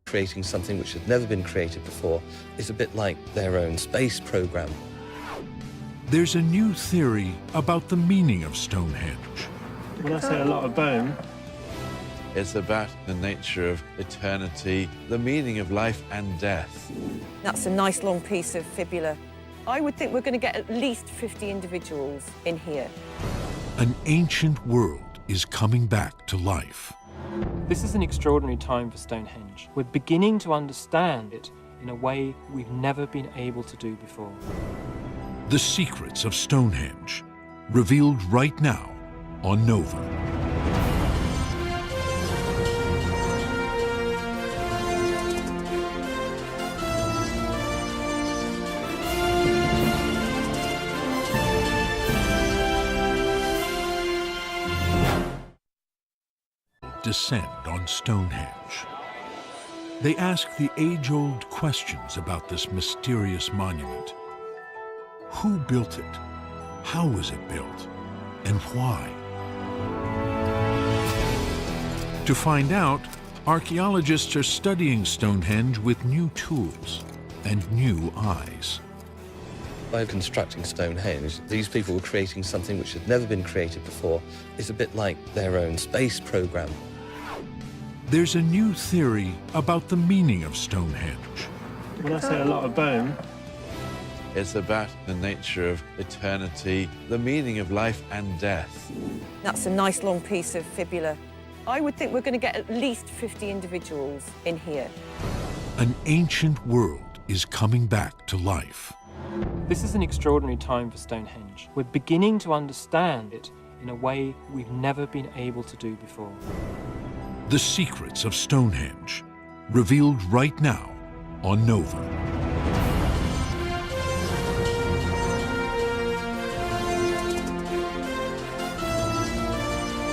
Creating something which had never been created before is a bit like their own space program. There's a new theory about the meaning of Stonehenge. When I say a lot of bone, it's about the nature of eternity, the meaning of life and death. That's a nice long piece of fibula. I would think we're going to get at least 50 individuals in here. An ancient world is coming back to life. this is an extraordinary time for Stonehenge. We're beginning to understand it in a way we've never been able to do before. The secrets of Stonehenge, revealed right now on Nova. Descend on Stonehenge. They ask the age-old questions about this mysterious monument. Who built it? How was it built? And why? To find out, archaeologists are studying Stonehenge with new tools and new eyes. By constructing Stonehenge, these people were creating something which had never been created before. It's a bit like their own space program. There's a new theory about the meaning of Stonehenge. When I say a lot of bone, it's about the nature of eternity, the meaning of life and death. That's a nice long piece of fibula. I would think we're going to get at least 50 individuals in here. An ancient world is coming back to life. this is an extraordinary time for Stonehenge. We're beginning to understand it in a way we've never been able to do before. The secrets of Stonehenge, revealed right now on Nova.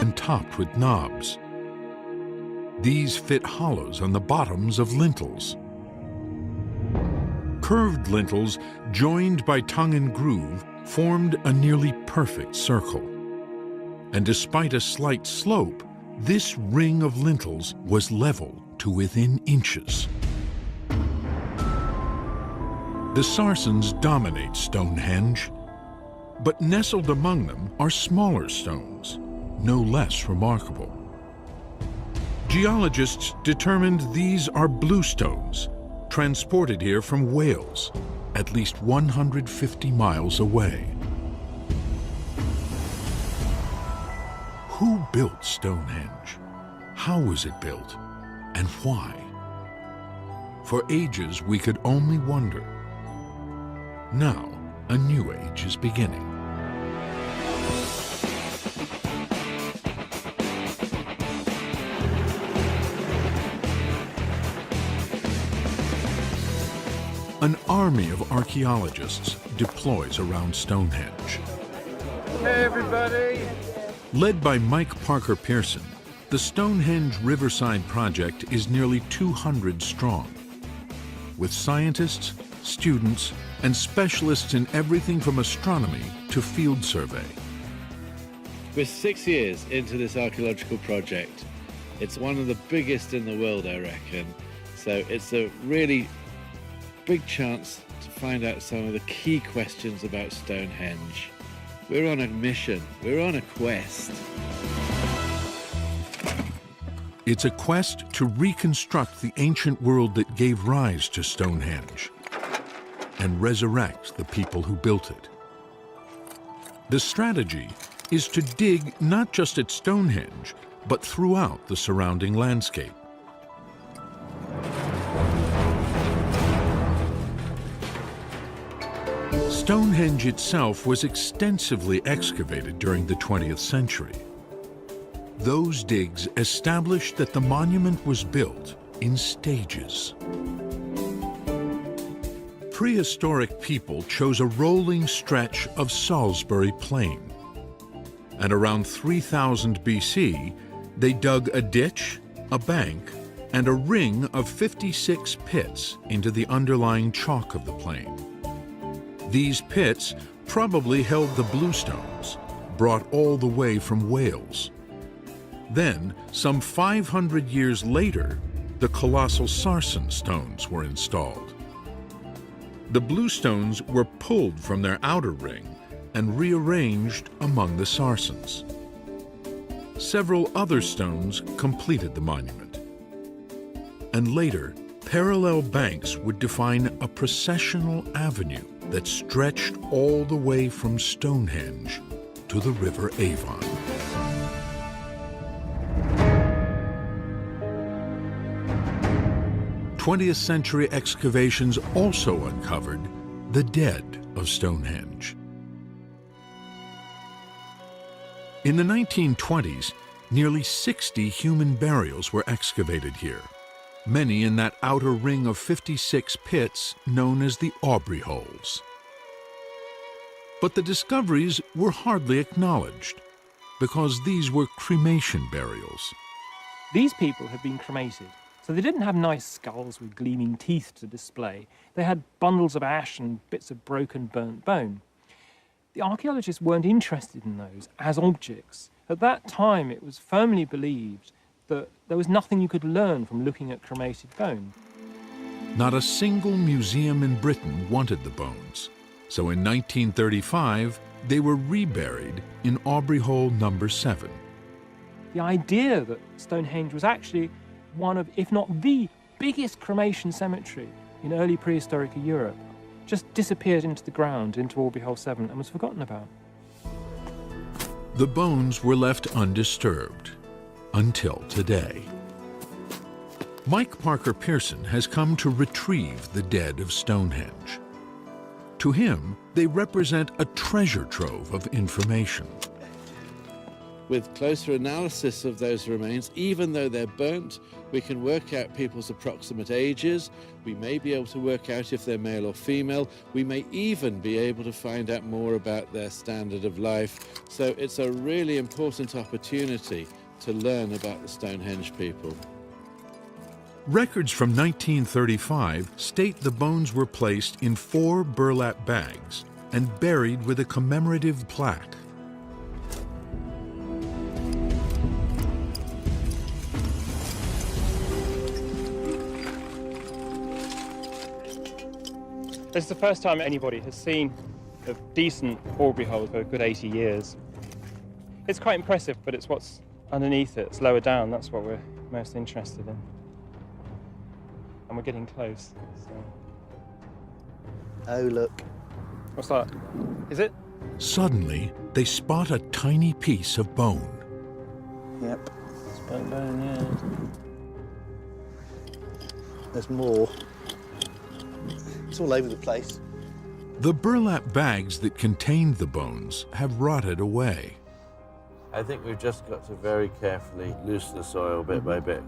And topped with knobs. These fit hollows on the bottoms of lintels. Curved lintels, joined by tongue and groove, formed a nearly perfect circle. And despite a slight slope, this ring of lintels was level to within inches. The Sarsens dominate Stonehenge, but nestled among them are smaller stones, no less remarkable. Geologists determined these are bluestones, transported here from Wales, at least 150 miles away. Who built Stonehenge? How was it built? And why? For ages, we could only wonder. Now, a new age is beginning. An army of archaeologists deploys around Stonehenge. Hey, everybody! Led by Mike Parker Pearson, the Stonehenge Riverside Project is nearly 200 strong, with scientists, students, and specialists in everything from astronomy to field survey. We're 6 years into this archaeological project. It's one of the biggest in the world, I reckon. So it's a really big chance to find out some of the key questions about Stonehenge. We're on a mission, we're on a quest. It's a quest to reconstruct the ancient world that gave rise to Stonehenge and resurrect the people who built it. The strategy is to dig not just at Stonehenge, but throughout the surrounding landscape. Stonehenge itself was extensively excavated during the 20th century. Those digs established that the monument was built in stages. Prehistoric people chose a rolling stretch of Salisbury Plain. And around 3000 BC, they dug a ditch, a bank, and a ring of 56 pits into the underlying chalk of the plain. These pits probably held the bluestones, brought all the way from Wales. Then, some 500 years later, the colossal sarsen stones were installed. The blue stones were pulled from their outer ring and rearranged among the sarsens. Several other stones completed the monument. And later, parallel banks would define a processional avenue that stretched all the way from Stonehenge to the River Avon. 20th century excavations also uncovered the dead of Stonehenge. In the 1920s, nearly 60 human burials were excavated here, many in that outer ring of 56 pits known as the Aubrey Holes. But the discoveries were hardly acknowledged because these were cremation burials. These people had been cremated, so they didn't have nice skulls with gleaming teeth to display. They had bundles of ash and bits of broken, burnt bone. The archaeologists weren't interested in those as objects. At that time, it was firmly believed that there was nothing you could learn from looking at cremated bone. Not a single museum in Britain wanted the bones, so in 1935, they were reburied in Aubrey Hole number 7. The idea that Stonehenge was actually one of, if not the biggest cremation cemetery in early prehistoric Europe, just disappeared into the ground, into Aubrey Hole 7, and was forgotten about. The bones were left undisturbed until today. Mike Parker Pearson has come to retrieve the dead of Stonehenge. To him, they represent a treasure trove of information. With closer analysis of those remains, even though they're burnt, we can work out people's approximate ages. We may be able to work out if they're male or female. We may even be able to find out more about their standard of life. So it's a really important opportunity to learn about the Stonehenge people. Records from 1935 state the bones were placed in 4 burlap bags and buried with a commemorative plaque. This is the first time anybody has seen a decent Aubrey hole for a good 80 years. It's quite impressive, but it's what's underneath it, it's lower down, that's what we're most interested in. And we're getting close. So. Oh, look. What's that? Is it? Suddenly, they spot a tiny piece of bone. Yep. It's bone, yeah. There's more. It's all over the place. The burlap bags that contained the bones have rotted away. I think we've just got to very carefully loosen the soil bit by bit.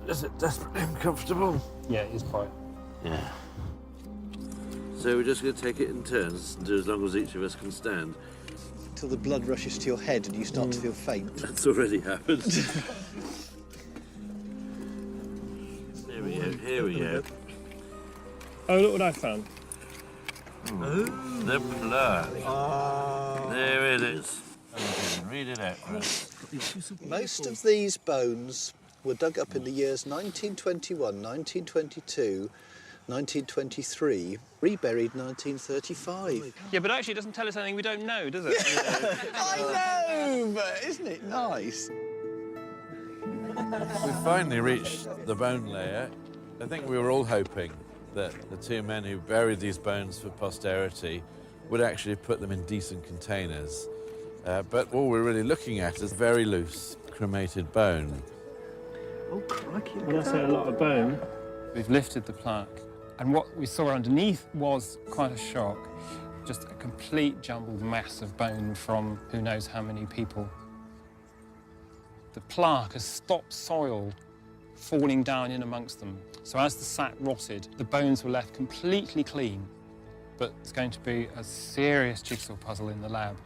Is it desperately uncomfortable? Yeah, it is quite. Yeah. So we're just going to take it in turns and do as long as each of us can stand. Till the blood rushes to your head and you start to feel faint. That's already happened. Here we go, here we go. Oh, look what I found. The plaque. There it is. Read it out for us. Most of these bones were dug up in the years 1921, 1922, 1923, reburied 1935. Yeah, but actually it doesn't tell us anything we don't know, does it? I know, but isn't it nice? We finally reached the bone layer. I think we were all hoping that the two men who buried these bones for posterity would actually put them in decent containers. But all we're really looking at is very loose cremated bone. Oh, crikey. When I say a lot of bone, we've lifted the plaque, and what we saw underneath was quite a shock. Just a complete jumbled mass of bone from who knows how many people. The plaque has stopped soil falling down in amongst them. So as the sack rotted, the bones were left completely clean, but it's going to be a serious jigsaw puzzle in the lab.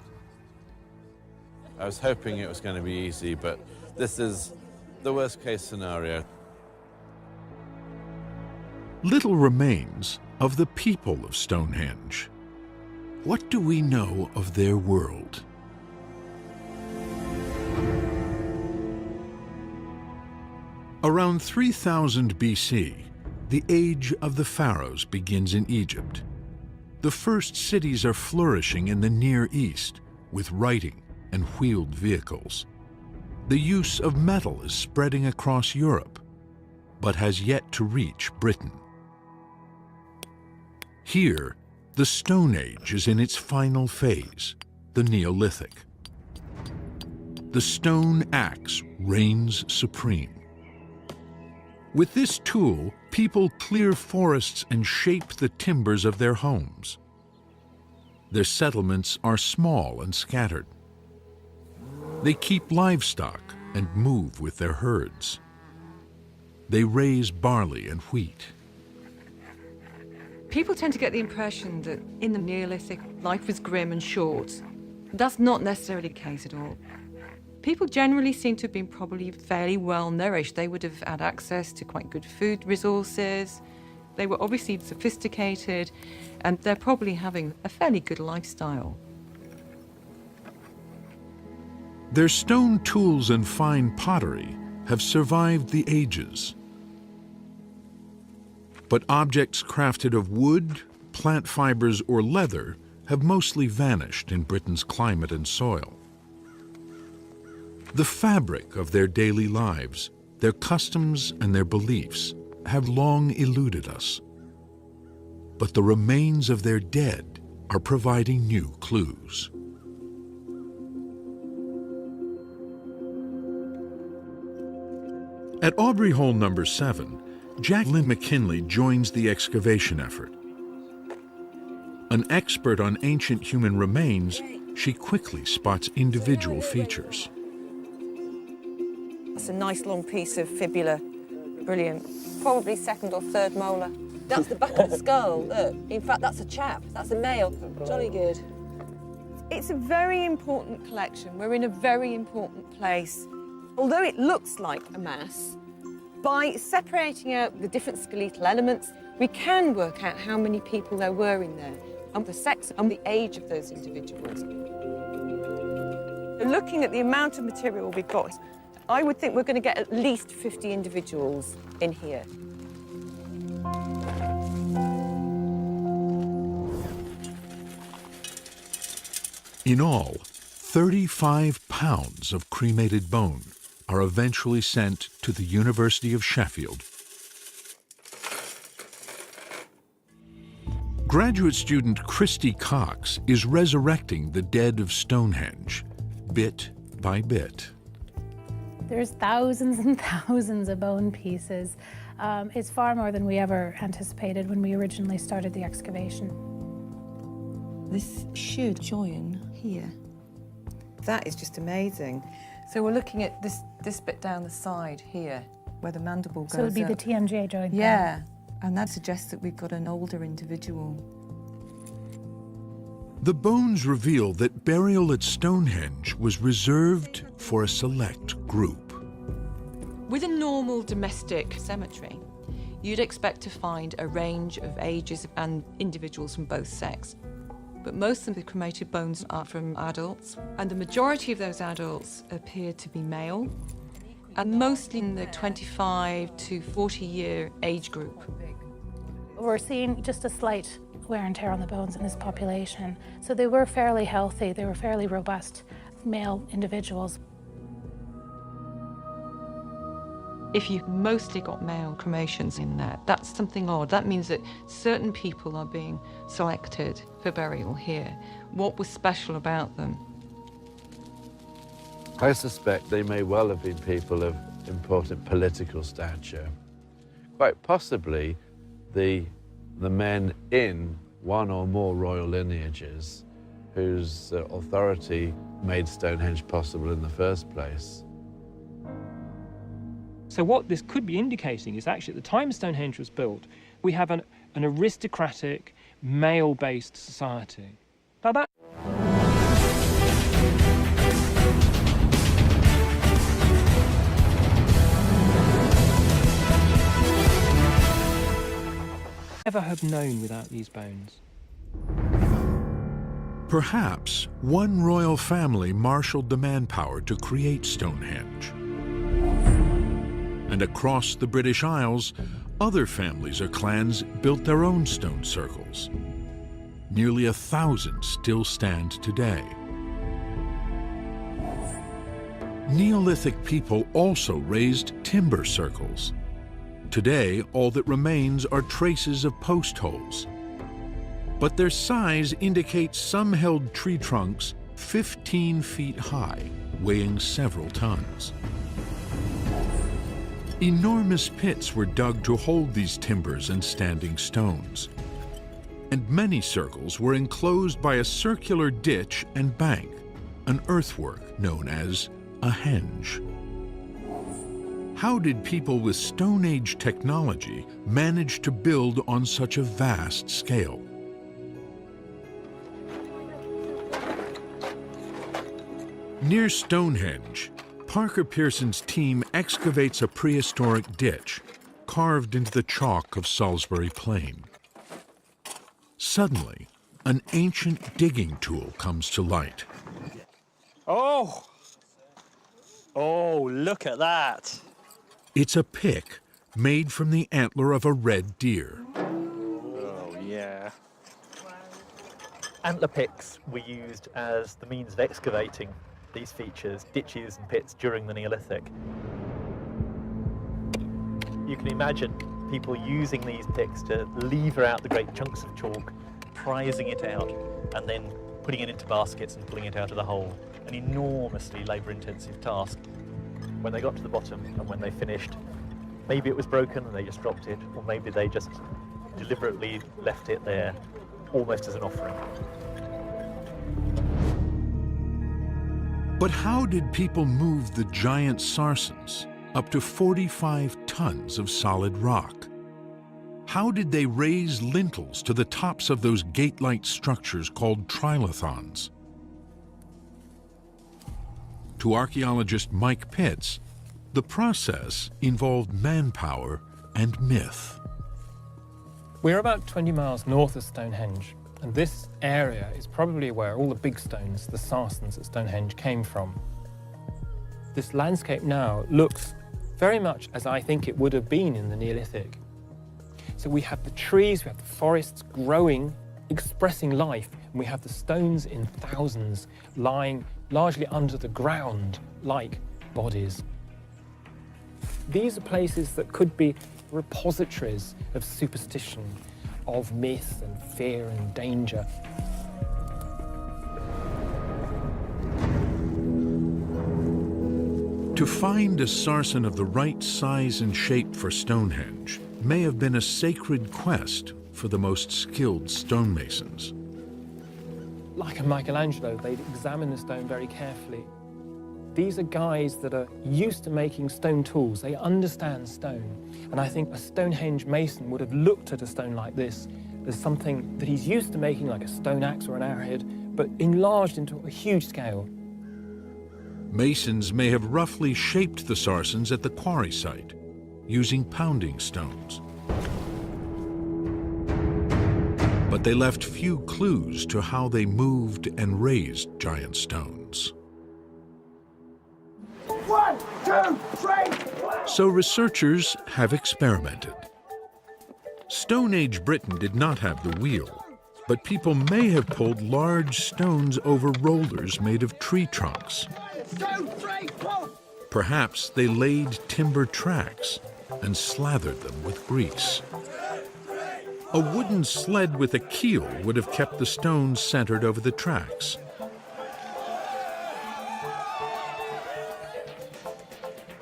I was hoping it was going to be easy, but this is the worst-case scenario. Little remains of the people of Stonehenge. What do we know of their world? Around 3000 BC, the age of the pharaohs begins in Egypt. The first cities are flourishing in the Near East with writing and wheeled vehicles. The use of metal is spreading across Europe, but has yet to reach Britain. Here, the Stone Age is in its final phase, the Neolithic. The stone axe reigns supreme. With this tool, people clear forests and shape the timbers of their homes. Their settlements are small and scattered. They keep livestock and move with their herds. They raise barley and wheat. People tend to get the impression that in the Neolithic, life was grim and short. That's not necessarily the case at all. People generally seem to have been probably fairly well nourished. They would have had access to quite good food resources. They were obviously sophisticated, and they're probably having a fairly good lifestyle. Their stone tools and fine pottery have survived the ages. But objects crafted of wood, plant fibers, or leather have mostly vanished in Britain's climate and soil. The fabric of their daily lives, their customs and their beliefs have long eluded us. But the remains of their dead are providing new clues. At Aubrey Hole number 7, Jacqueline McKinley joins the excavation effort. An expert on ancient human remains, she quickly spots individual features. That's a nice long piece of fibula. Brilliant. Probably second or third molar. That's the back of the skull, look. In fact, that's a chap. That's a male. Jolly good. It's a very important collection. We're in a very important place. Although it looks like a mass, by separating out the different skeletal elements, we can work out how many people there were in there, and the sex and the age of those individuals. Looking at the amount of material we've got, I would think we're going to get at least 50 individuals in here. In all, 35 pounds of cremated bone are eventually sent to the University of Sheffield. Graduate student Christy Cox is resurrecting the dead of Stonehenge, bit by bit. There's thousands and thousands of bone pieces. It's far more than we ever anticipated when we originally started the excavation. This should join here. That is just amazing. So we're looking at this bit down the side here, where the mandible goes So it would be up. the TMJ joint. Yeah, and that suggests that we've got an older individual. The bones reveal that burial at Stonehenge was reserved for a select group. With a normal domestic cemetery, you'd expect to find a range of ages and individuals from both sexes. But most of the cremated bones are from adults, and the majority of those adults appear to be male, and mostly in the 25 to 40-year age group. We're seeing just a slight wear and tear on the bones in this population. So they were fairly healthy, they were fairly robust male individuals. If you've mostly got male cremations in there, that's something odd. That means that certain people are being selected for burial here. What was special about them? I suspect they may well have been people of important political stature. Quite possibly the men in one or more royal lineages whose authority made Stonehenge possible in the first place. So what this could be indicating is actually at the time Stonehenge was built, we have an aristocratic, male-based society. Now that never have known without these bones. Perhaps one royal family marshaled the manpower to create Stonehenge. And across the British Isles, other families or clans built their own stone circles. Nearly 1,000 still stand today. Neolithic people also raised timber circles. Today, all that remains are traces of post holes. But their size indicates some held tree trunks 15 feet high, weighing several tons. Enormous pits were dug to hold these timbers and standing stones. And many circles were enclosed by a circular ditch and bank, an earthwork known as a henge. How did people with Stone Age technology manage to build on such a vast scale? Near Stonehenge, Parker Pearson's team excavates a prehistoric ditch carved into the chalk of Salisbury Plain. Suddenly, an ancient digging tool comes to light. Oh! Oh, look at that. It's a pick made from the antler of a red deer. Oh, yeah. Antler picks were used as the means of excavating these features, ditches and pits during the Neolithic. You can imagine people using these picks to lever out the great chunks of chalk, prizing it out, and then putting it into baskets and pulling it out of the hole. An enormously labour-intensive task. When they got to the bottom and when they finished, maybe it was broken and they just dropped it, or maybe they just deliberately left it there, almost as an offering. But how did people move the giant sarsens, up to 45 tons of solid rock? How did they raise lintels to the tops of those gate-like structures called trilithons? To archaeologist Mike Pitts, the process involved manpower and myth. We're about 20 miles north of Stonehenge, and this area is probably where all the big stones, the sarsens at Stonehenge, came from. This landscape now looks very much as I think it would have been in the Neolithic. So we have the trees, we have the forests growing, expressing life, and we have the stones in thousands lying largely under the ground like bodies. These are places that could be repositories of superstition, of myth and fear and danger. To find a sarsen of the right size and shape for Stonehenge may have been a sacred quest for the most skilled stonemasons. Like a Michelangelo, they'd examine the stone very carefully. These are guys that are used to making stone tools. They understand stone. And I think a Stonehenge mason would have looked at a stone like this as something that he's used to making, like a stone axe or an arrowhead, but enlarged into a huge scale. Masons may have roughly shaped the sarsens at the quarry site, using pounding stones. But they left few clues to how they moved and raised giant stones. 1, 2, 3! So researchers have experimented. Stone Age Britain did not have the wheel, but people may have pulled large stones over rollers made of tree trunks. 2, 3, 4! Perhaps they laid timber tracks and slathered them with grease. A wooden sled with a keel would have kept the stones centered over the tracks.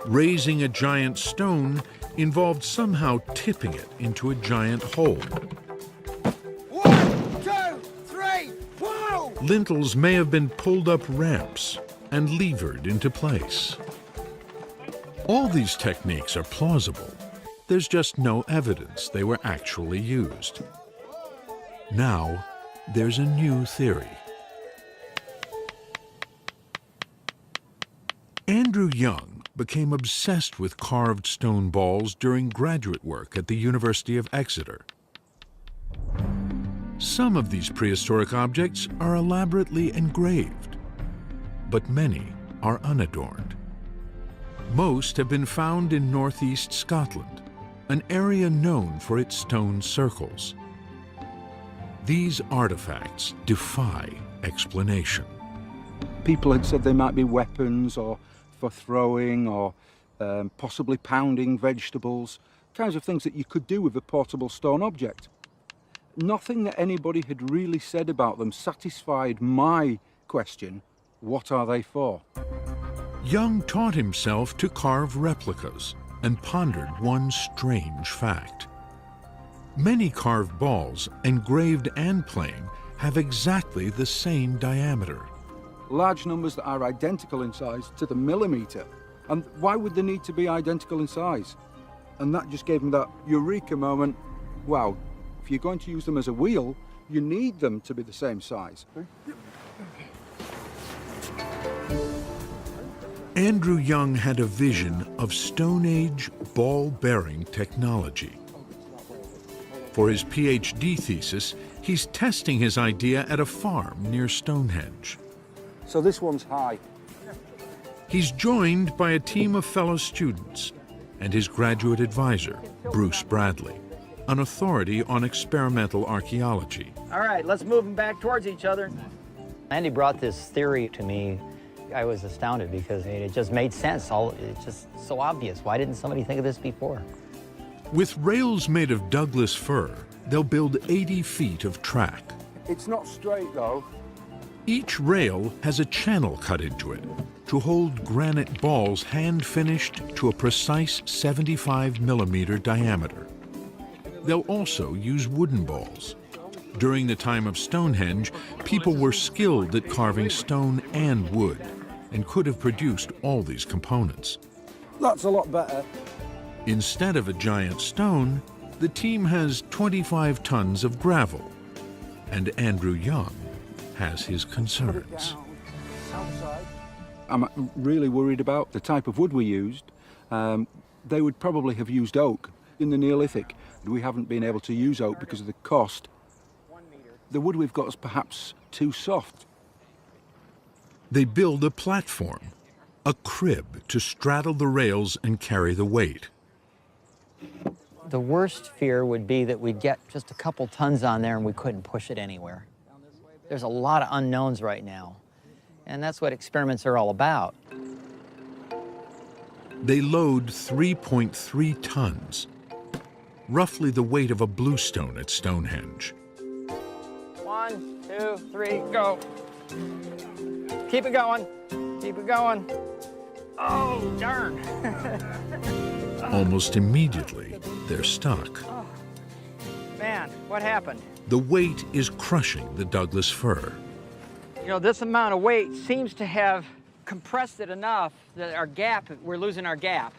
Raising a giant stone involved somehow tipping it into a giant hole. 1, 2, 3, whoa! Lintels may have been pulled up ramps and levered into place. All these techniques are plausible. There's just no evidence they were actually used. Now, there's a new theory. Andrew Young became obsessed with carved stone balls during graduate work at the University of Exeter. Some of these prehistoric objects are elaborately engraved, but many are unadorned. Most have been found in northeast Scotland, an area known for its stone circles. These artifacts defy explanation. People had said they might be weapons or for throwing or possibly pounding vegetables, kinds of things that you could do with a portable stone object. Nothing that anybody had really said about them satisfied my question, what are they for? Young taught himself to carve replicas and pondered one strange fact. Many carved balls, engraved and plain, have exactly the same diameter. Large numbers that are identical in size to the millimetre. And why would they need to be identical in size? And that just gave me that eureka moment. Wow, if you're going to use them as a wheel, you need them to be the same size. Andrew Young had a vision of Stone Age ball-bearing technology. For his PhD thesis, he's testing his idea at a farm near Stonehenge. So this one's high. He's joined by a team of fellow students and his graduate advisor, Bruce Bradley, an authority on experimental archaeology. All right, let's move them back towards each other. Andy brought this theory to me. I was astounded because it just made sense. It's just so obvious. Why didn't somebody think of this before? With rails made of Douglas fir, they'll build 80 feet of track. It's not straight though. Each rail has a channel cut into it to hold granite balls hand-finished to a precise 75-millimeter diameter. They'll also use wooden balls. During the time of Stonehenge, people were skilled at carving stone and wood and could have produced all these components. That's a lot better. Instead of a giant stone, the team has 25 tons of gravel, and Andrew Young has his concerns. I'm really worried about the type of wood we used. They would probably have used oak in the Neolithic. We haven't been able to use oak because of the cost. The wood we've got is perhaps too soft. They build a platform, a crib to straddle the rails and carry the weight. The worst fear would be that we'd get just a couple tons on there and we couldn't push it anywhere. There's a lot of unknowns right now, and that's what experiments are all about. They load 3.3 tons, roughly the weight of a bluestone at Stonehenge. 1, 2, 3, go. Keep it going. Keep it going. Oh, darn. Almost immediately, they're stuck. Oh, man, what happened? The weight is crushing the Douglas fir. You know, this amount of weight seems to have compressed it enough that we're losing our gap.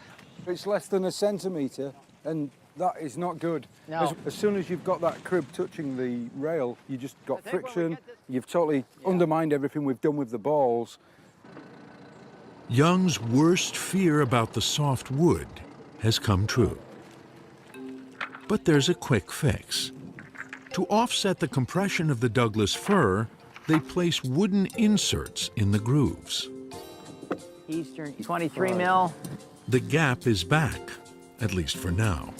It's less than a centimetre, and that is not good. No. As soon as you've got that crib touching the rail, you just got friction. You've totally undermined everything we've done with the balls. Young's worst fear about the soft wood has come true. But there's a quick fix. To offset the compression of the Douglas fir, they place wooden inserts in the grooves. Eastern 23 mil. The gap is back, at least for now.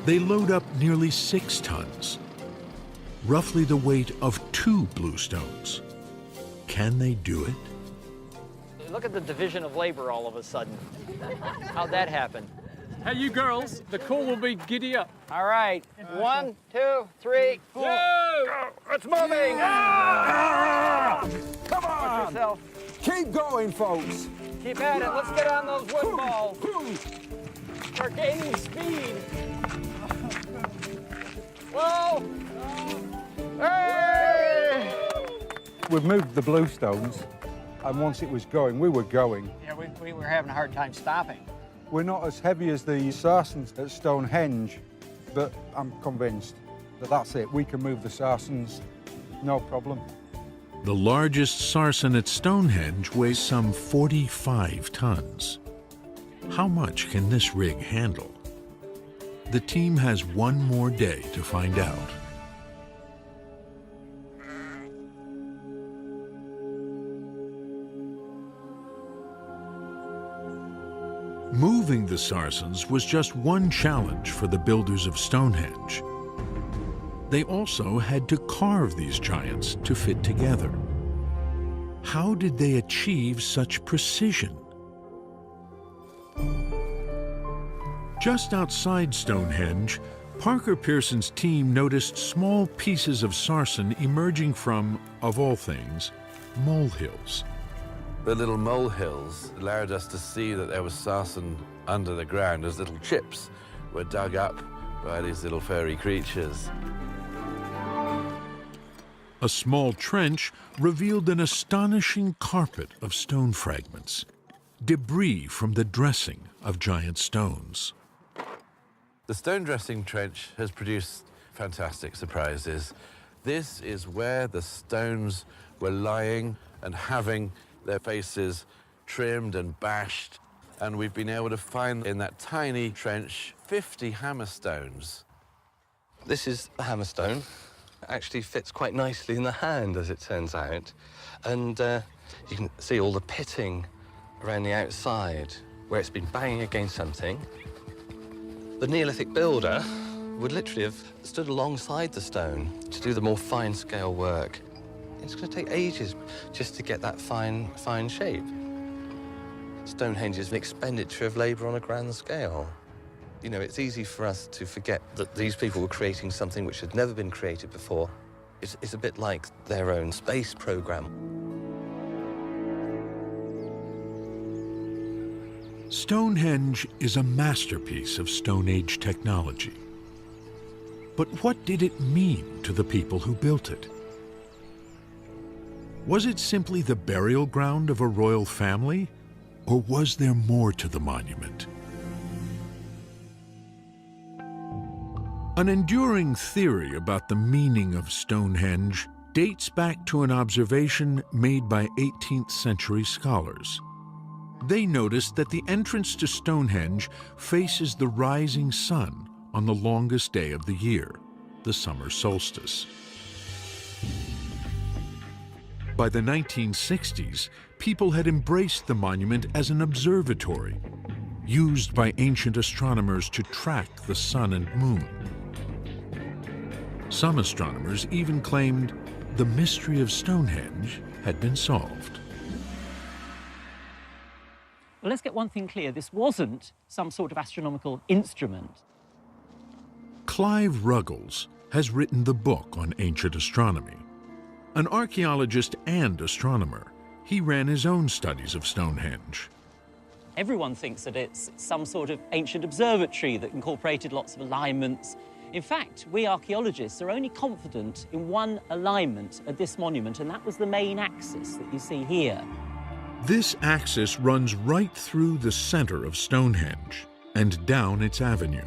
They load up nearly 6 tons, roughly the weight of 2 bluestones. Can they do it? Look at the division of labor all of a sudden. How'd that happen? Hey, you girls, the call will be giddy up. All right, 1, 2, 3, 4. Go! It's moving! Ah! Come Watch on! yourself. Keep going, folks! Keep at it. Let's get on those wood balls. We're gaining speed. Whoa! Hey! We've moved the bluestones, and once it was going, we were going. Yeah, we were having a hard time stopping. We're not as heavy as the Sarsens at Stonehenge, but I'm convinced that that's it. We can move the Sarsens, no problem. The largest sarsen at Stonehenge weighs some 45 tons. How much can this rig handle? The team has one more day to find out. Moving the Sarsens was just one challenge for the builders of Stonehenge. They also had to carve these giants to fit together. How did they achieve such precision? Just outside Stonehenge, Parker Pearson's team noticed small pieces of sarsen emerging from, of all things, molehills. The little molehills allowed us to see that there was sarsen under the ground as little chips were dug up by these little furry creatures. A small trench revealed an astonishing carpet of stone fragments, debris from the dressing of giant stones. The stone dressing trench has produced fantastic surprises. This is where the stones were lying and having their faces trimmed and bashed, and we've been able to find in that tiny trench 50 hammerstones. This is a hammerstone. Actually fits quite nicely in the hand, as it turns out. And you can see all the pitting around the outside, where it's been banging against something. The Neolithic builder would literally have stood alongside the stone to do the more fine-scale work. It's going to take ages just to get that fine shape. Stonehenge is an expenditure of labour on a grand scale. You know, it's easy for us to forget that these people were creating something which had never been created before. It's a bit like their own space program. Stonehenge is a masterpiece of Stone Age technology. But what did it mean to the people who built it? Was it simply the burial ground of a royal family, or was there more to the monument? An enduring theory about the meaning of Stonehenge dates back to an observation made by 18th century scholars. They noticed that the entrance to Stonehenge faces the rising sun on the longest day of the year, the summer solstice. By the 1960s, people had embraced the monument as an observatory, used by ancient astronomers to track the sun and moon. Some astronomers even claimed the mystery of Stonehenge had been solved. Well, let's get one thing clear. This wasn't some sort of astronomical instrument. Clive Ruggles has written the book on ancient astronomy. An archaeologist and astronomer, he ran his own studies of Stonehenge. Everyone thinks that it's some sort of ancient observatory that incorporated lots of alignments. In fact, we archaeologists are only confident in one alignment at this monument, and that was the main axis that you see here. This axis runs right through the center of Stonehenge and down its avenue.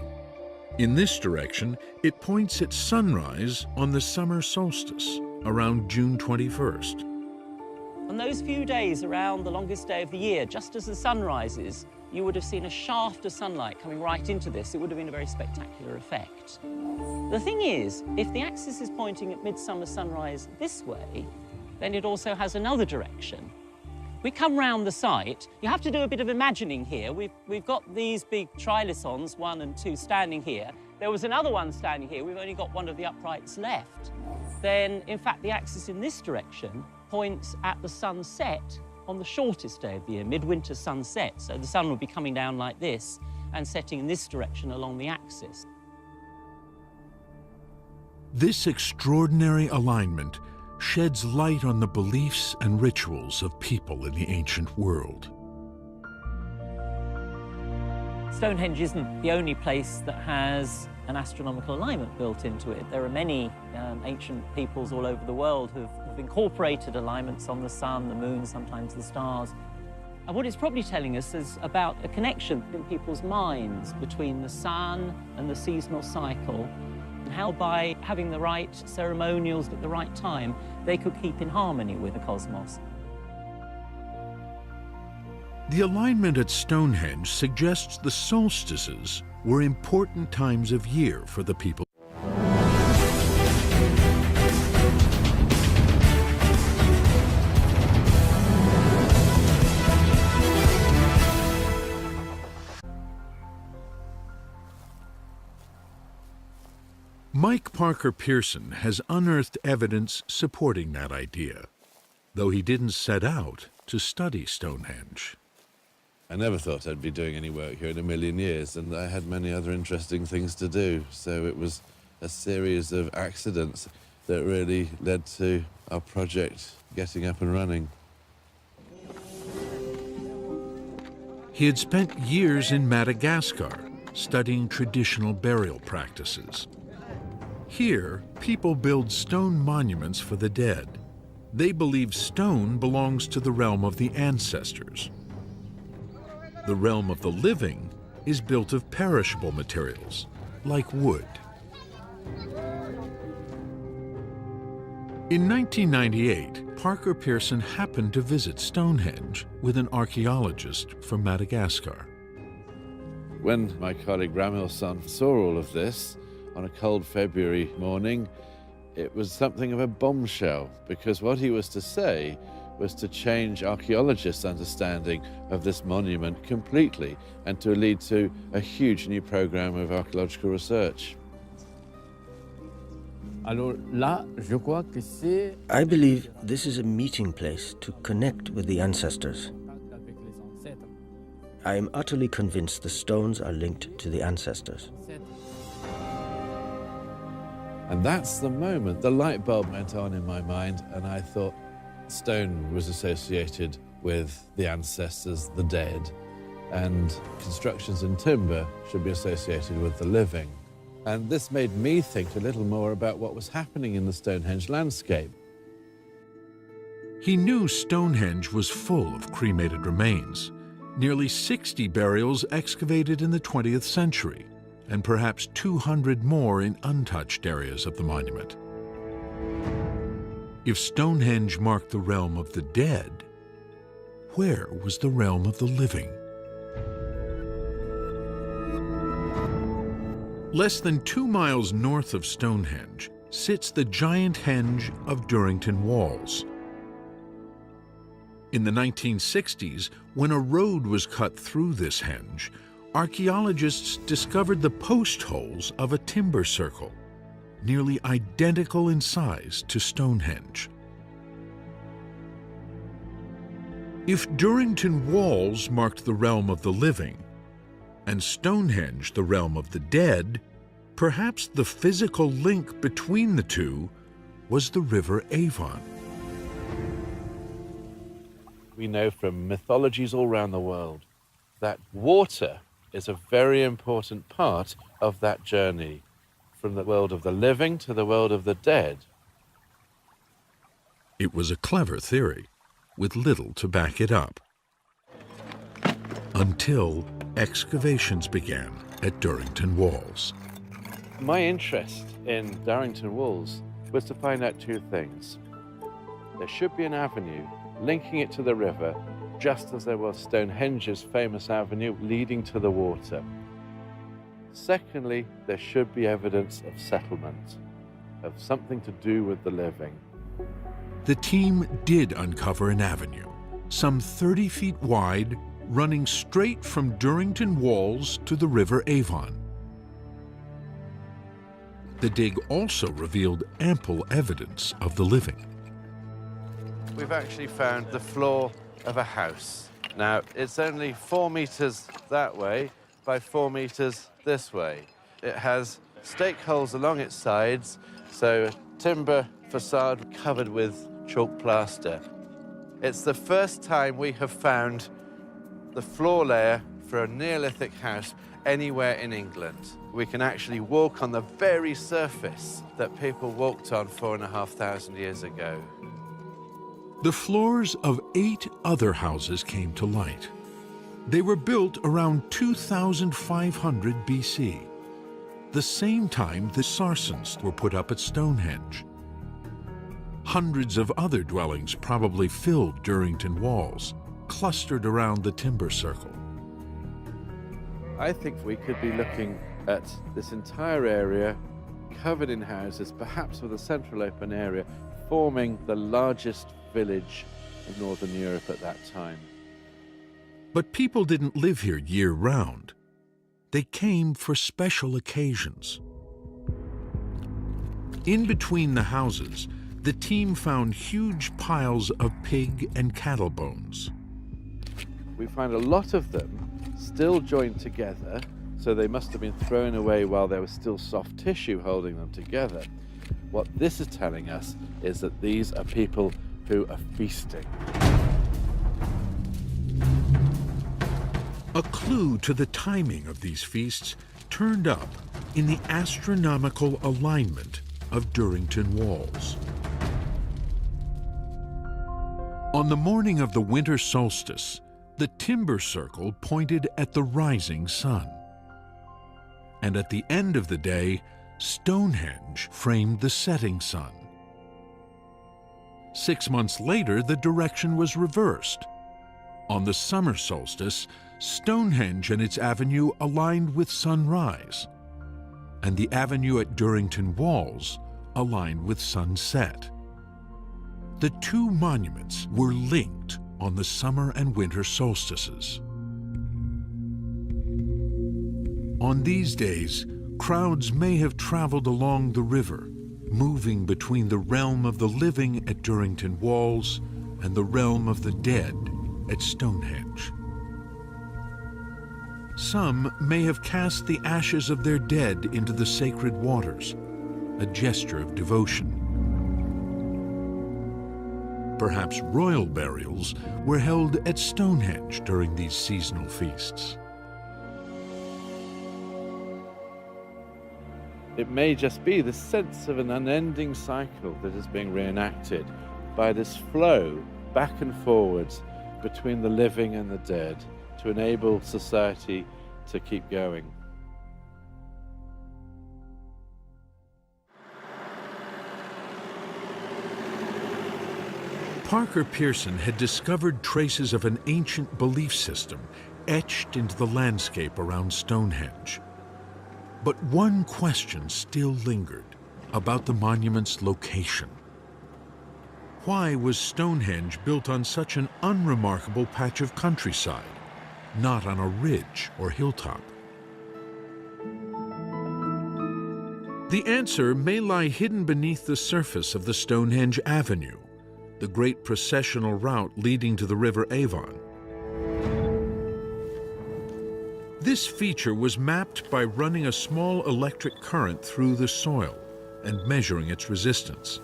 In this direction, it points at sunrise on the summer solstice, around June 21st. On those few days around the longest day of the year, just as the sun rises, you would have seen a shaft of sunlight coming right into this. It would have been a very spectacular effect. The thing is, if the axis is pointing at midsummer sunrise this way, then it also has another direction. We come round the site. You have to do a bit of imagining here. We've got these big trilithons, 1 and 2, standing here. There was another one standing here. We've only got one of the uprights left. Then, in fact, the axis in this direction points at the sunset on the shortest day of the year, midwinter sunset. So the sun will be coming down like this and setting in this direction along the axis. This extraordinary alignment sheds light on the beliefs and rituals of people in the ancient world. Stonehenge isn't the only place that has an astronomical alignment built into it. There are many ancient peoples all over the world who've incorporated alignments on the sun, the moon, sometimes the stars. And what it's probably telling us is about a connection in people's minds between the sun and the seasonal cycle, and how by having the right ceremonials at the right time, they could keep in harmony with the cosmos. The alignment at Stonehenge suggests the solstices were important times of year for the people. Mike Parker Pearson has unearthed evidence supporting that idea, though he didn't set out to study Stonehenge. I never thought I'd be doing any work here in a million years, and I had many other interesting things to do. So it was a series of accidents that really led to our project getting up and running. He had spent years in Madagascar studying traditional burial practices. Here, people build stone monuments for the dead. They believe stone belongs to the realm of the ancestors. The realm of the living is built of perishable materials, like wood. In 1998, Parker Pearson happened to visit Stonehenge with an archaeologist from Madagascar. When my colleague Ramilson saw all of this on a cold February morning, it was something of a bombshell, because what he was to say was to change archaeologists' understanding of this monument completely and to lead to a huge new program of archaeological research. I believe this is a meeting place to connect with the ancestors. I am utterly convinced the stones are linked to the ancestors. And that's the moment the light bulb went on in my mind, and I thought stone was associated with the ancestors, the dead, and constructions in timber should be associated with the living. And this made me think a little more about what was happening in the Stonehenge landscape. He knew Stonehenge was full of cremated remains, nearly 60 burials excavated in the 20th century, and perhaps 200 more in untouched areas of the monument. If Stonehenge marked the realm of the dead, where was the realm of the living? Less than 2 miles north of Stonehenge sits the giant henge of Durrington Walls. In the 1960s, when a road was cut through this henge, archaeologists discovered the post holes of a timber circle, nearly identical in size to Stonehenge. If Durrington Walls marked the realm of the living, and Stonehenge the realm of the dead, perhaps the physical link between the two was the River Avon. We know from mythologies all around the world that water is a very important part of that journey, from the world of the living to the world of the dead. It was a clever theory, with little to back it up. Until excavations began at Durrington Walls. My interest in Durrington Walls was to find out two things. There should be an avenue linking it to the river, just as there was Stonehenge's famous avenue leading to the water. Secondly, there should be evidence of settlement, of something to do with the living. The team did uncover an avenue, some 30 feet wide, running straight from Durrington Walls to the River Avon. The dig also revealed ample evidence of the living. We've actually found the floor of a house. Now, it's only 4 meters that way by 4 meters this way. It has stake holes along its sides, so a timber facade covered with chalk plaster. It's the first time we have found the floor layer for a Neolithic house anywhere in England. We can actually walk on the very surface that people walked on 4,500 years ago. The floors of 8 other houses came to light. They were built around 2500 BC, the same time the sarcens were put up at Stonehenge. Hundreds of other dwellings probably filled Durrington Walls, clustered around the timber circle. I think we could be looking at this entire area covered in houses, perhaps with a central open area, forming the largest village in Northern Europe at that time. But people didn't live here year-round. They came for special occasions. In between the houses, the team found huge piles of pig and cattle bones. We find a lot of them still joined together, so they must have been thrown away while there was still soft tissue holding them together. What this is telling us is that these are people who are feasting. A clue to the timing of these feasts turned up in the astronomical alignment of Durrington walls. On the morning of the winter solstice, the timber circle pointed at the rising sun. And at the end of the day, Stonehenge framed the setting sun. 6 months later, the direction was reversed. On the summer solstice, Stonehenge and its avenue aligned with sunrise, and the avenue at Durrington Walls aligned with sunset. The two monuments were linked on the summer and winter solstices. On these days, crowds may have traveled along the river, moving between the realm of the living at Durrington Walls and the realm of the dead at Stonehenge. Some may have cast the ashes of their dead into the sacred waters, a gesture of devotion. Perhaps royal burials were held at Stonehenge during these seasonal feasts. It may just be the sense of an unending cycle that is being reenacted by this flow back and forwards between the living and the dead to enable society to keep going. Parker Pearson had discovered traces of an ancient belief system etched into the landscape around Stonehenge. But one question still lingered about the monument's location. Why was Stonehenge built on such an unremarkable patch of countryside, not on a ridge or hilltop? The answer may lie hidden beneath the surface of the Stonehenge Avenue, the great processional route leading to the River Avon. This feature was mapped by running a small electric current through the soil and measuring its resistance.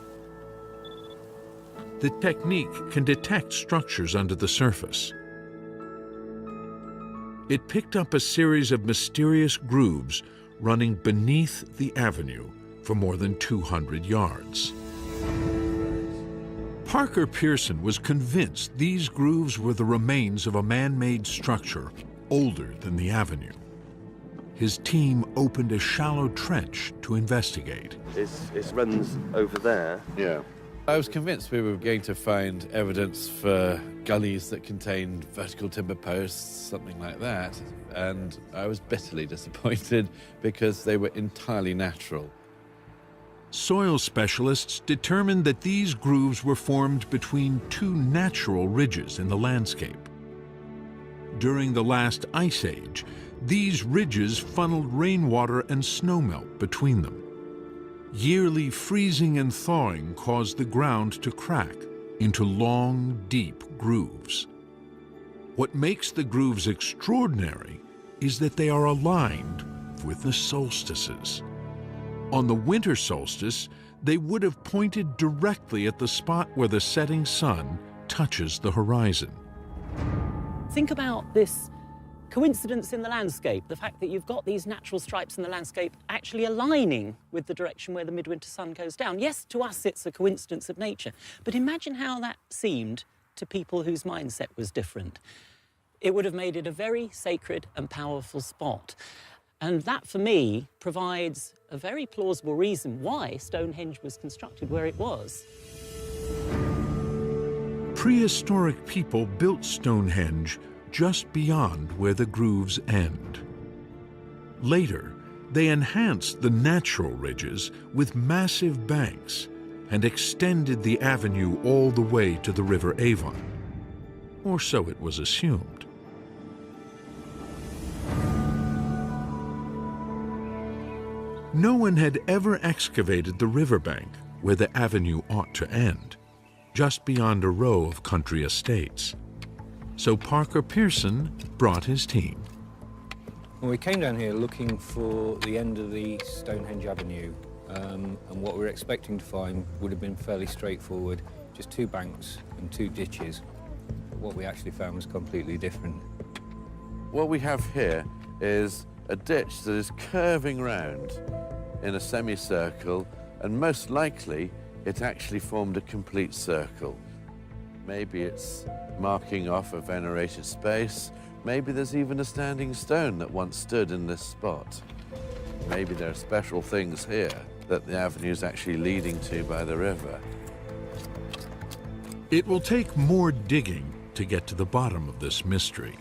The technique can detect structures under the surface. It picked up a series of mysterious grooves running beneath the avenue for more than 200 yards. Parker Pearson was convinced these grooves were the remains of a man-made structure older than the avenue. His team opened a shallow trench to investigate. It runs over there. Yeah. I was convinced we were going to find evidence for gullies that contained vertical timber posts, something like that, and I was bitterly disappointed because they were entirely natural. Soil specialists determined that these grooves were formed between two natural ridges in the landscape. During the last ice age, these ridges funneled rainwater and snowmelt between them. Yearly freezing and thawing caused the ground to crack into long, deep grooves. What makes the grooves extraordinary is that they are aligned with the solstices. On the winter solstice, they would have pointed directly at the spot where the setting sun touches the horizon. Think about this coincidence in the landscape, the fact that you've got these natural stripes in the landscape actually aligning with the direction where the midwinter sun goes down. Yes, to us it's a coincidence of nature, but imagine how that seemed to people whose mindset was different. It would have made it a very sacred and powerful spot. And that, for me, provides a very plausible reason why Stonehenge was constructed where it was. Prehistoric people built Stonehenge just beyond where the grooves end. Later, they enhanced the natural ridges with massive banks and extended the avenue all the way to the River Avon, or so it was assumed. No one had ever excavated the riverbank where the avenue ought to end, just beyond a row of country estates. So Parker Pearson brought his team. Well, we came down here looking for the end of the Stonehenge Avenue, and what we were expecting to find would have been fairly straightforward, just 2 banks and 2 ditches. But what we actually found was completely different. What we have here is a ditch that is curving round in a semicircle, and most likely it actually formed a complete circle. Maybe it's marking off a venerated space. Maybe there's even a standing stone that once stood in this spot. Maybe there are special things here that the avenue is actually leading to by the river. It will take more digging to get to the bottom of this mystery.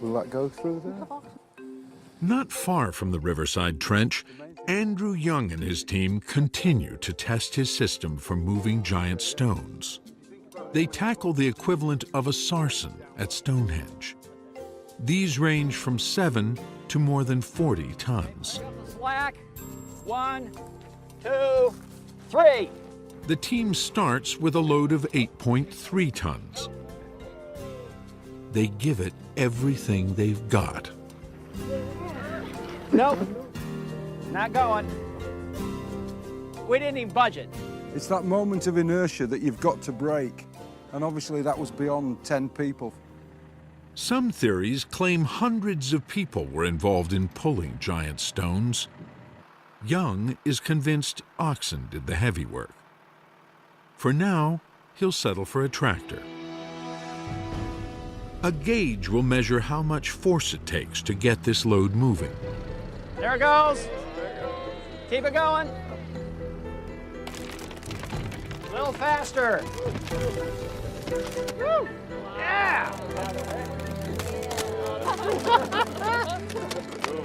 Will that go through there? Not far from the Riverside Trench, Andrew Young and his team continue to test his system for moving giant stones. They tackle the equivalent of a sarsen at Stonehenge. These range from 7 to more than 40 tons. Slack. 1, 2, 3. The team starts with a load of 8.3 tons. They give it everything they've got. Nope. Not going. We didn't even budget. It's that moment of inertia that you've got to break. And obviously that was beyond 10 people. Some theories claim hundreds of people were involved in pulling giant stones. Young is convinced oxen did the heavy work. For now, he'll settle for a tractor. A gauge will measure how much force it takes to get this load moving. There it goes. Keep it going. A little faster. Woo. Yeah.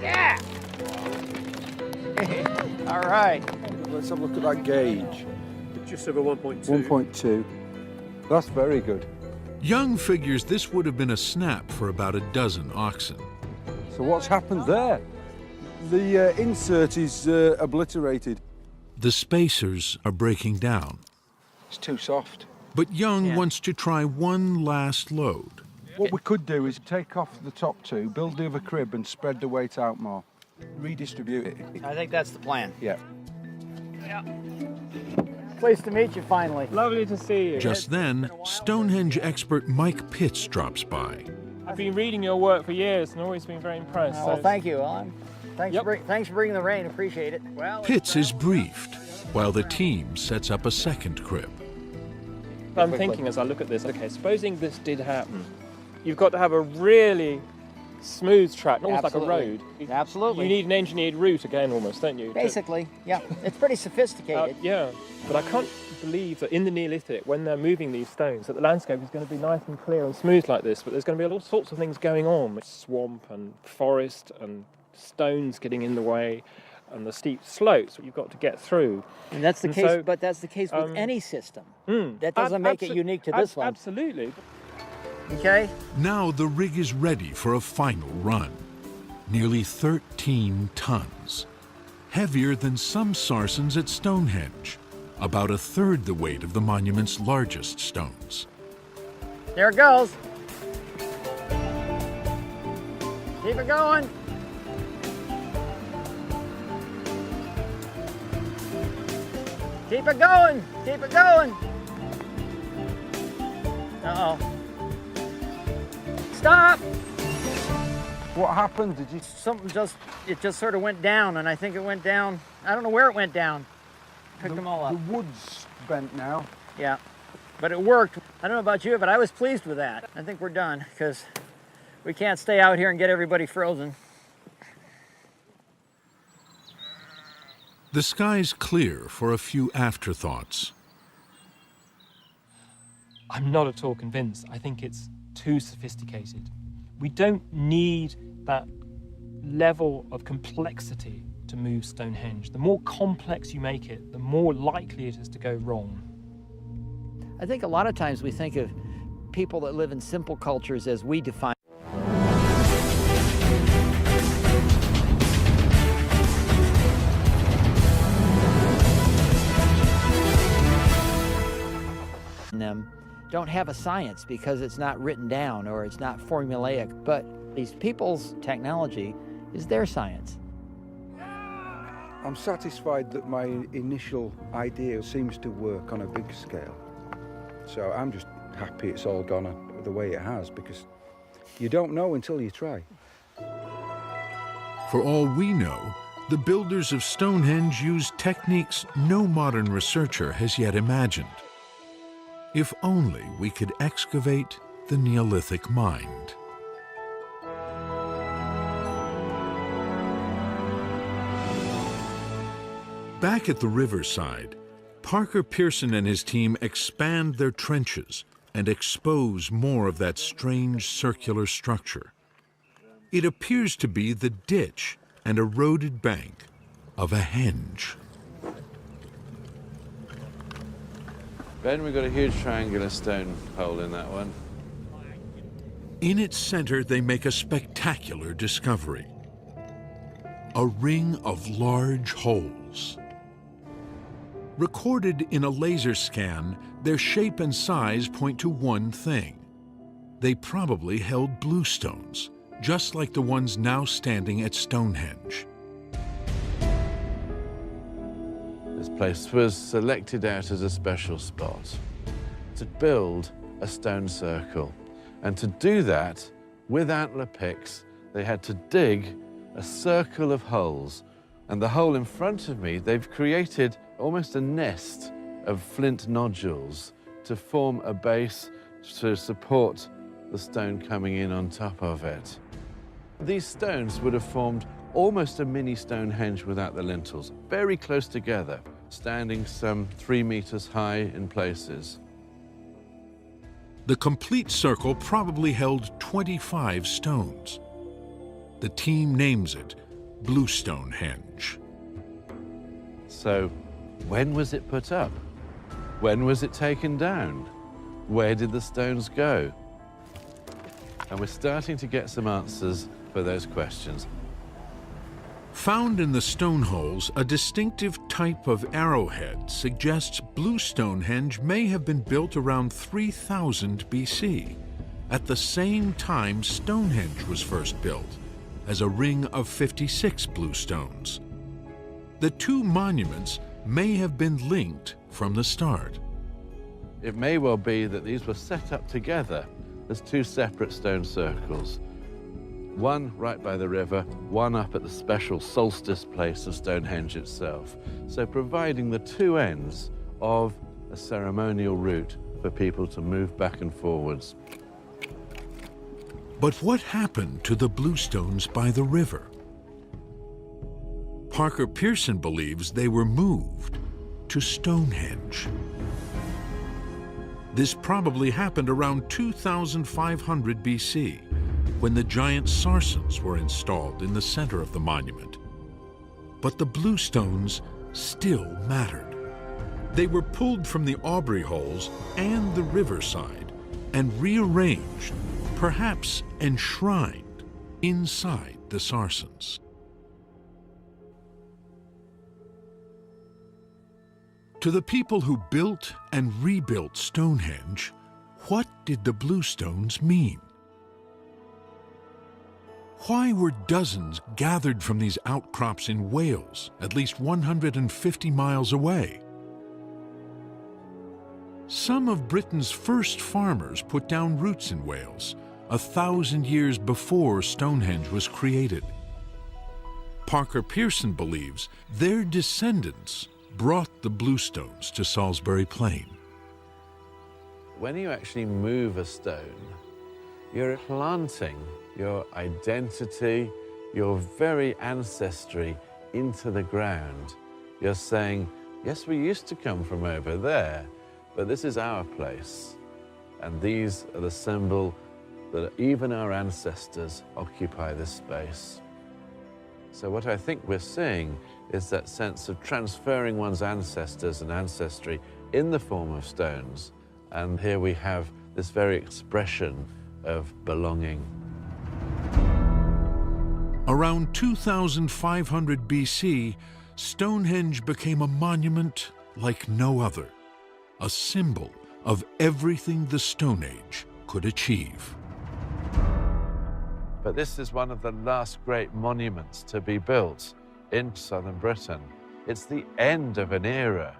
Yeah. All right. Let's have a look at that gauge. Just over 1.2. 1.2. That's very good. Young figures this would have been a snap for about a dozen oxen. So what's happened there? The insert is obliterated. The spacers are breaking down. It's too soft. But Young wants to try one last load. What we could do is take off the top 2, build the other crib and spread the weight out more. Redistribute it. I think that's the plan. Yeah. Pleased to meet you finally. Lovely to see you. Just then, Stonehenge expert Mike Pitts drops by. I've been reading your work for years and always been very impressed. Well, thank you, Alan. Thanks for bringing the rain. Appreciate it. Well, Pitts is briefed, while the team sets up a second crib. I'm thinking as I look at this, okay, supposing this did happen, you've got to have a really smooth track, almost like a road. Absolutely. You need an engineered route again, almost, don't you? Basically, yeah. It's pretty sophisticated. Yeah, but I can't believe that in the Neolithic, when they're moving these stones, that the landscape is going to be nice and clear and smooth like this, but there's going to be all sorts of things going on. Swamp and forest and stones getting in the way and the steep slopes that you've got to get through. And that's the case, but that's the case with any system. That doesn't make it unique to this one. Absolutely. Okay. Now the rig is ready for a final run. Nearly 13 tons. Heavier than some sarsens at Stonehenge. About a third the weight of the monument's largest stones. There it goes. Keep it going. Keep it going. Keep it going. Uh-oh. Stop! What happened? Did you... It just sort of went down, and I think it went down. I don't know where it went down. Picked them all up. The wood's bent now. Yeah, but it worked. I don't know about you, but I was pleased with that. I think we're done, because we can't stay out here and get everybody frozen. The sky's clear for a few afterthoughts. I'm not at all convinced. I think it's too sophisticated. We don't need that level of complexity to move Stonehenge. The more complex you make it, the more likely it is to go wrong. I think a lot of times we think of people that live in simple cultures as we define them don't have a science because it's not written down or it's not formulaic, but these people's technology is their science. I'm satisfied that my initial idea seems to work on a big scale. So I'm just happy it's all gone the way it has, because you don't know until you try. For all we know, the builders of Stonehenge used techniques no modern researcher has yet imagined. If only we could excavate the Neolithic mind. Back at the riverside, Parker Pearson and his team expand their trenches and expose more of that strange circular structure. It appears to be the ditch and eroded bank of a henge. Ben, we've got a huge triangular stone hole in that one. In its center, they make a spectacular discovery. A ring of large holes. Recorded in a laser scan, their shape and size point to one thing. They probably held bluestones, just like the ones now standing at Stonehenge. This place was selected out as a special spot to build a stone circle. And to do that, with antler picks, they had to dig a circle of holes. And the hole in front of me, they've created almost a nest of flint nodules to form a base to support the stone coming in on top of it. These stones would have formed almost a mini Stonehenge without the lintels, very close together, standing some 3 meters high in places. The complete circle probably held 25 stones. The team names it Blue Stonehenge. So, when was it put up? When was it taken down? Where did the stones go? And we're starting to get some answers for those questions. Found in the stone holes, a distinctive type of arrowhead suggests Blue Stonehenge may have been built around 3000 BC, at the same time Stonehenge was first built, as a ring of 56 bluestones. The two monuments may have been linked from the start. It may well be that these were set up together as two separate stone circles. One right by the river, one up at the special solstice place of Stonehenge itself. So providing the two ends of a ceremonial route for people to move back and forwards. But what happened to the bluestones by the river? Parker Pearson believes they were moved to Stonehenge. This probably happened around 2500 BC, when the giant sarsens were installed in the center of the monument. But the bluestones still mattered. They were pulled from the Aubrey holes and the riverside and rearranged, perhaps enshrined, inside the sarsens. To the people who built and rebuilt Stonehenge, what did the bluestones mean? Why were dozens gathered from these outcrops in Wales, at least 150 miles away? Some of Britain's first farmers put down roots in Wales, 1,000 years before Stonehenge was created. Parker Pearson believes their descendants brought the bluestones to Salisbury Plain. When you actually move a stone, you're planting your identity, your very ancestry into the ground. You're saying, yes, we used to come from over there, but this is our place. And these are the symbol that even our ancestors occupy this space. So what I think we're seeing is that sense of transferring one's ancestors and ancestry in the form of stones. And here we have this very expression of belonging. Around 2500 BC, Stonehenge became a monument like no other, a symbol of everything the Stone Age could achieve. But this is one of the last great monuments to be built in southern Britain. It's the end of an era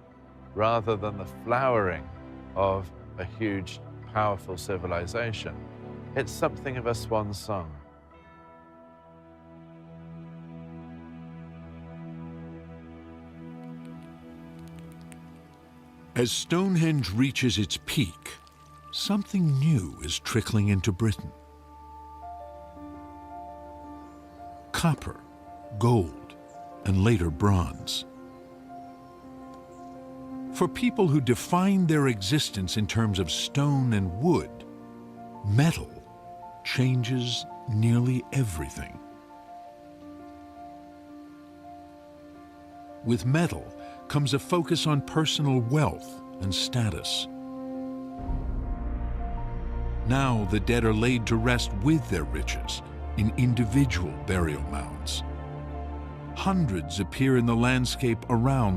rather than the flowering of a huge, powerful civilization. It's something of a swan song. As Stonehenge reaches its peak, something new is trickling into Britain. Copper, gold, and later bronze. For people who define their existence in terms of stone and wood, metal changes nearly everything. With metal comes a focus on personal wealth and status. Now the dead are laid to rest with their riches in individual burial mounds. Hundreds appear in the landscape around